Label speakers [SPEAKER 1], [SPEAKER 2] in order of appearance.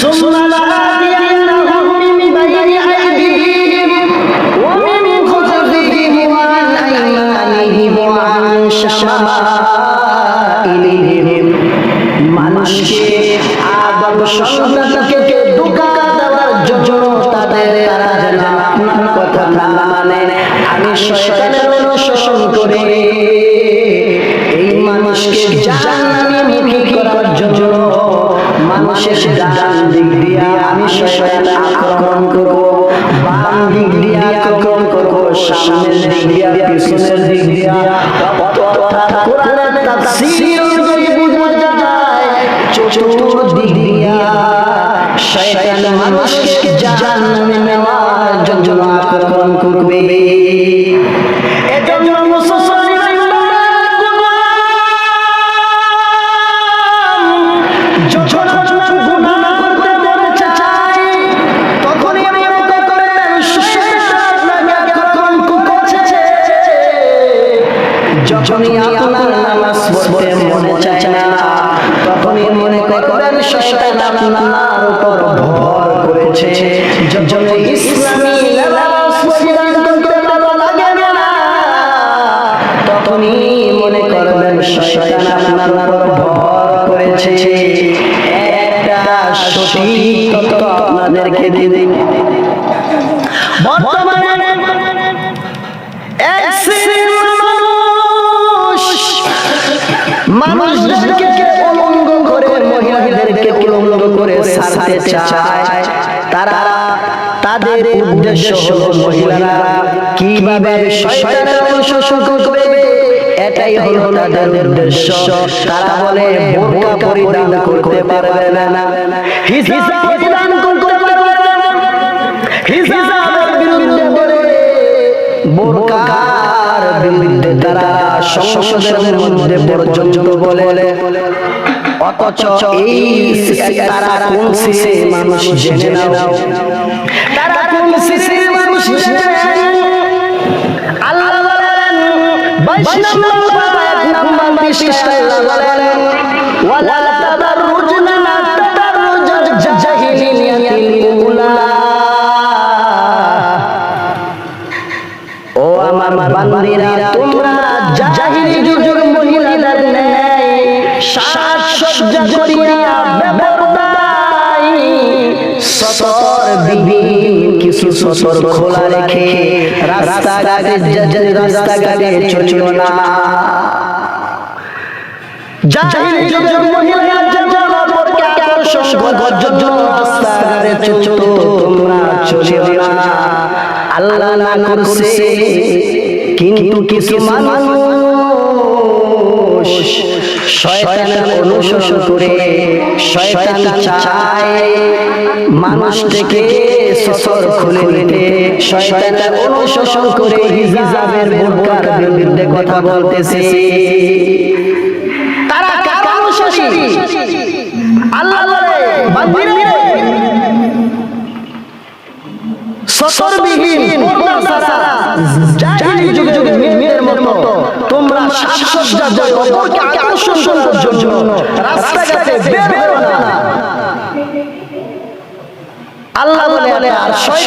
[SPEAKER 1] ثم لآتينهم من بين أيديهم ومن خلفهم وعن أيمانهم وعن شمائلهم মানুষকে আদম সন্তানকে ধোঁকা দেওয়ার জন্য তাদের তারা যেন আপনার কথা না মানে আমি শয়তানের অনুসরণ করে এই মানুষকে জাহান্নামে মুখী করার জন্য মানুষের ডান দিক দিয়ে আমি শয়তান আক্রমণ করব, বাম দিক দিয়ে আক্রমণ করব, সামনের দিক দিয়ে পিছনের দিক দিয়ে অর্থাৎ কোরআনের তাফসীর অনুযায়ী বোঝা যায় চতুর্দিক দিয়ে শয়তান মানুষকে জাহান্নামে নেওয়ার জন্য আক্রমণ করবে। এজন্য যখনই আপনার নামাজ পড়তে মনে চায় না তখনই মনে করবেন শয়তান আপনার উপর ভর করেছে, যখনই ইসলামী নামাজ পরিধান করতে ভালো লাগে না তখনই মনে করবেন শয়তান আপনার উপর ভর করেছে। একটা সঠিক তথ্য আপনাদেরকে দিই, বর্তমানে মানুষদেরকে উলঙ্গ করে মহিলাদেরকে উলঙ্গ করে ছাড়তে চায়। তারা তাদের উদ্দেশ্য হলো মহিলারা কিভাবে শয়তানের অনুসরণ করবে এটাই হলো তাদের উদ্দেশ্য। তারা বলে বোরকা পরিধান করতে পারবে না, হিজাব পরিধান করতে পারবে না, হিজাবের বিরুদ্ধে বলে বোরকার বিরুদ্ধে তারা সংসদের মধ্যে পর্যন্ত বলে, অথচ এই তারা কোন শ্রেণীর মানুষ জেনে নাও, তারা কোন শ্রেণীর মানুষ জেনে নাও। আল্লাহ বলেন 22 নম্বর আয়াত নাম্বার 20 আল্লাহ বলেন ওয়ালা তাদাররুজনা তাদাররুজাল জাহিলিয়াতিল উলা। ও আমার বান্দিরা, তোমরা জাহিলি যুগের মহিলাদের ন্যায় সাজসজ্জা করিয়া বেপরদাই সতর বিহীন কিছু সতর খোলা রেখে রাস্তাঘাটে চলিও না। জাহিলি যুগের মহিলারা যেমন বোরকা আকর্ষণ করার জন্য রাস্তাঘাটে চলতো, তোমরা চলিও না। আল্লাহ না করছে, কিন্তু কিছু মানুষ শয়তানের অনুসরণ করে শয়তান চায় মানুষটাকে সতর খুলে নিতে, শয়তানের অনুসরণ করে হিজাবের বোরকার বিরুদ্ধে কথা বলতেছে। তারা কার অনুসারী? আল্লাহ বলে বান্দিরা সতরবিহীন পর্দা ছাড়া জাহিলি যুগে মেয়েদের মতো তোমরা সাজসজ্জা করো, অপরকে আকর্ষণ করার জন্য রাস্তাঘাটে বের হও না। আল্লাহ বলে আর শয়তান